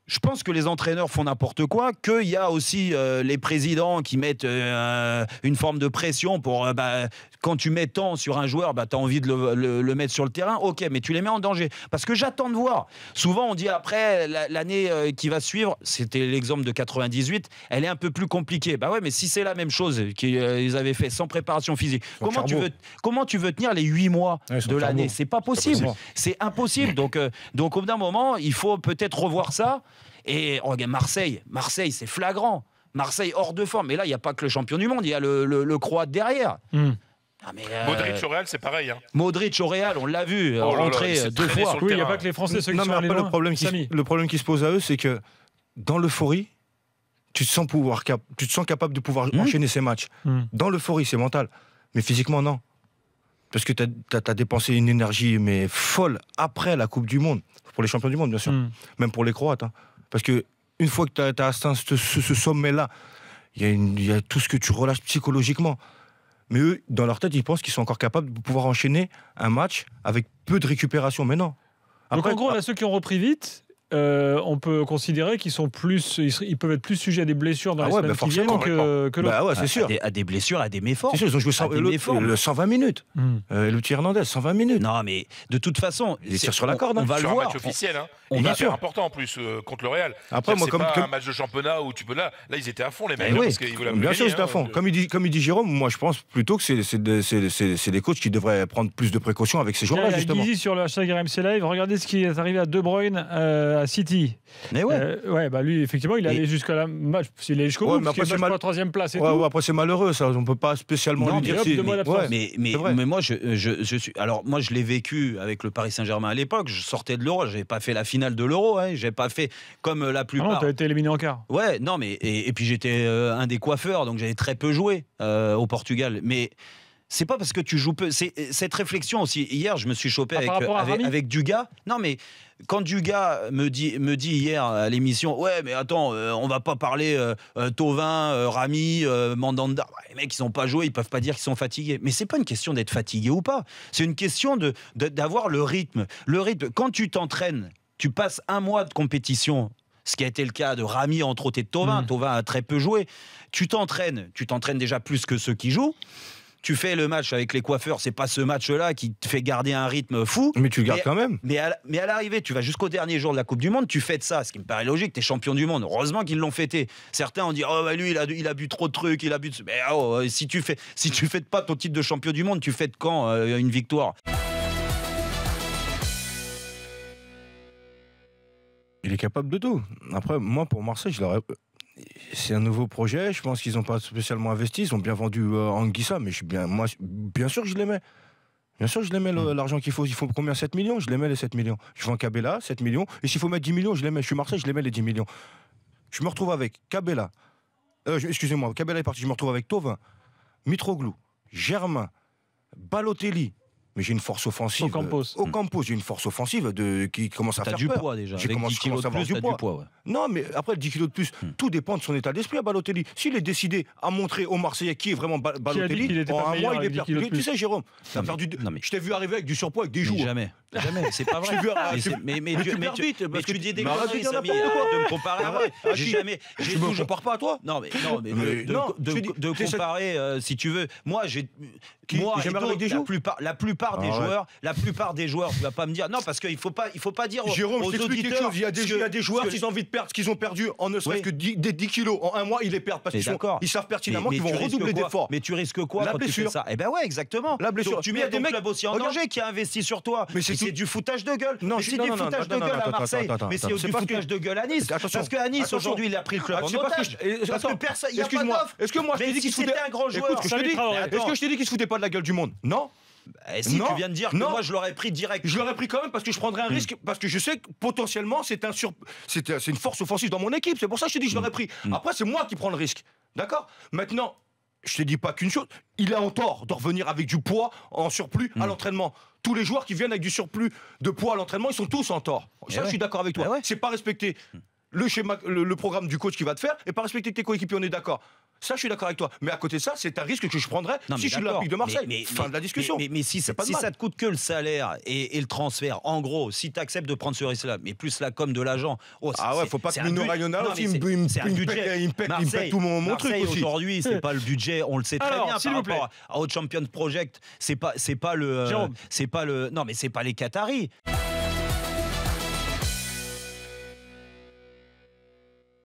Je pense que les entraîneurs font n'importe quoi, qu'il y a aussi les présidents qui mettent une forme de pression pour... quand tu mets tant sur un joueur, tu as envie de le mettre sur le terrain. Ok, mais tu les mets en danger. Parce que j'attends de voir. Souvent, on dit après, l'année qui va suivre, c'était l'exemple de 98, elle est un peu plus compliquée. Bah ouais, mais si c'est la même chose qu'ils avaient fait sans préparation physique, comment tu veux tenir les 8 mois de l'année? C'est pas possible. C'est impossible. Donc au bout d'un moment, il faut peut-être revoir ça. Et regarde, Marseille, c'est flagrant. Marseille hors de forme. Mais là, il n'y a pas que le champion du monde, il y a le Croate derrière. Modric au Real, c'est pareil. Hein. Modric au Real, on l'a vu, rentrer 2 fois. Oui, il n'y a pas que les Français, ceux qui sont allés loin. Le problème qui se pose à eux, c'est que dans l'euphorie, tu te sens capable de pouvoir enchaîner ces matchs. Dans l'euphorie, c'est mental. Mais physiquement, non. Parce que tu as dépensé une énergie mais folle après la Coupe du Monde. Pour les champions du monde, bien sûr. Même pour les Croates. Hein. Parce que une fois que tu as atteint ce sommet-là, il y a tout ce que tu relâches psychologiquement. Mais eux, dans leur tête, ils pensent qu'ils sont encore capables de pouvoir enchaîner un match avec peu de récupération. Mais non. Après, donc en gros, là, ceux qui ont repris vite, on peut considérer qu'ils ils peuvent être plus sujets à des blessures dans les semaines qui viennent que l'autre. Ouais, c'est sûr. À des blessures, à des méformes. C'est sûr, ils ont joué le 120 minutes. Lutti Hernandez, 120 minutes. Non, mais de toute façon, il tire sur la corde. On va le voir. C'est un match officiel. Hein. Bien sûr. Important en plus contre le Real. Après, moi, c'est pas un match de championnat où tu peux là, ils étaient à fond les mecs. Parce qu'ils voulaient bien sûr, ils étaient à fond. Comme il dit Jérôme, moi je pense plutôt que c'est des coachs qui devraient prendre plus de précautions avec ces joueurs-là justement. Il dit sur le hashtag RMC Live, regardez ce qui est arrivé à De Bruyne à City. Mais lui, effectivement, il est allé jusqu'à la match. Il est jusqu'au bout, parce qu'il est pas 3e place et tout. Après, c'est malheureux, ça. On peut pas spécialement lui dire. Mais moi, je suis. Alors, moi, je l'ai vécu avec le Paris Saint-Germain à l'époque. Je sortais de l'Euro. J'avais pas fait la finale de l'Euro. J'ai pas fait comme la plupart. Non, t'as été éliminé en quart. Ouais, non, mais et puis j'étais un des coiffeurs, donc j'avais très peu joué au Portugal. Mais c'est pas parce que tu joues peu. C'est cette réflexion aussi. Hier, je me suis chopé avec Dugas. Non, mais quand Dugas me dit hier à l'émission, ouais, mais attends, on va pas parler Thauvin, Rami, Mandanda. Les mecs, ils n'ont pas joué, ils peuvent pas dire qu'ils sont fatigués. Mais c'est pas une question d'être fatigué ou pas. C'est une question d'avoir le rythme. Le rythme. Quand tu t'entraînes, tu passes un mois de compétition. Ce qui a été le cas de Rami entre autres et de Thauvin. Thauvin a très peu joué. Tu t'entraînes déjà plus que ceux qui jouent. Tu fais le match avec les coiffeurs, c'est pas ce match-là qui te fait garder un rythme fou. Mais tu le gardes quand même. Mais à l'arrivée, tu vas jusqu'au dernier jour de la Coupe du Monde, tu fêtes ça, ce qui me paraît logique, t'es champion du monde. Heureusement qu'ils l'ont fêté. Certains ont dit, oh bah lui, il a bu trop de trucs, il a bu de... Mais si tu fêtes pas ton titre de champion du monde, tu fêtes quand une victoire? Il est capable de tout. Après, moi, pour Marseille, c'est un nouveau projet. Je pense qu'ils n'ont pas spécialement investi. Ils ont bien vendu Anguissa, mais bien sûr que je l'aimais. Bien sûr que je l'aimais, l'argent qu'il faut. Il faut combien? 7 millions? Je l'aimais, les 7 millions. Je vends Cabella, 7 millions. Et s'il faut mettre 10 millions, je l'aimais. Je suis Marseille, je l'aimais, les 10 millions. Je me retrouve avec Cabella. Excusez-moi, Cabella est parti. Je me retrouve avec Thauvin, Mitroglou, Germain, Balotelli. Mais j'ai une force offensive. Ocampos, j'ai une force offensive qui commence à faire peur. T'as du poids déjà. J'ai commencé à avoir du poids. Ouais. Non, mais après, 10 kilos de plus, tout dépend de son état d'esprit à Balotelli. S'il est décidé à montrer aux Marseillais qui est vraiment Balotelli, en un mois, il est perdu. Tu sais, Jérôme, t'as perdu. Je t'ai vu arriver avec du surpoids, avec des joues. Jamais, c'est pas vrai. Mais tu dis des conneries, Samy. Arrête de me comparer. J'ai jamais. Je me compare pas à toi. Non, mais de comparer, si tu veux. Moi, la plupart des joueurs, tu vas pas me dire non, parce qu'il faut pas dire Jérôme, aux auditeurs. Il y a des joueurs qui ont envie de perdre ce qu'ils ont perdu en ne serait-ce que des 10 kilos en un mois, ils les perdent parce qu'ils savent pertinemment qu'ils vont redoubler d'efforts. Mais tu risques quoi quand tu fais ça? Eh ben ouais, exactement. La blessure. Tu mets des clubs aussi en danger qui a investi sur toi. Mais c'est du foutage de gueule. Non, c'est du foutage de gueule à Marseille. Mais c'est du foutage de gueule à Nice. Parce qu'à Nice aujourd'hui, il a pris le club en otage. Parce que personne, il y a pas d'offre. Est-ce que moi je te dis qu'il se foutait un grand joueur? Est-ce que je t'ai dit qu'il se foutait pas de la guelle du monde? Non. Si tu viens de dire que moi je l'aurais pris direct. Je l'aurais pris quand même parce que je prendrais un risque, parce que je sais que potentiellement c'est une force offensive dans mon équipe. C'est pour ça que je te dis que je l'aurais pris. Après c'est moi qui prends le risque. D'accord? Maintenant, je te dis pas qu'une chose, il est en tort de revenir avec du poids en surplus à l'entraînement. Tous les joueurs qui viennent avec du surplus de poids à l'entraînement, ils sont tous en tort. Ça je suis d'accord avec toi. C'est pas respecter le schéma, le programme du coach qui va te faire et pas respecter tes coéquipiers, on est d'accord. Ça, je suis d'accord avec toi. Mais à côté de ça, c'est un risque que je prendrais si je suis l'Olympique de Marseille. Fin de la discussion. Mais si ça te coûte que le salaire et le transfert, en gros, si tu acceptes de prendre ce risque-là, mais plus la com de l'agent. Faut pas que Mino Raiola aussi, il me pète tout mon truc aussi. Aujourd'hui, c'est pas le budget, on le sait très bien par rapport au Champions Project, c'est pas les Qataris.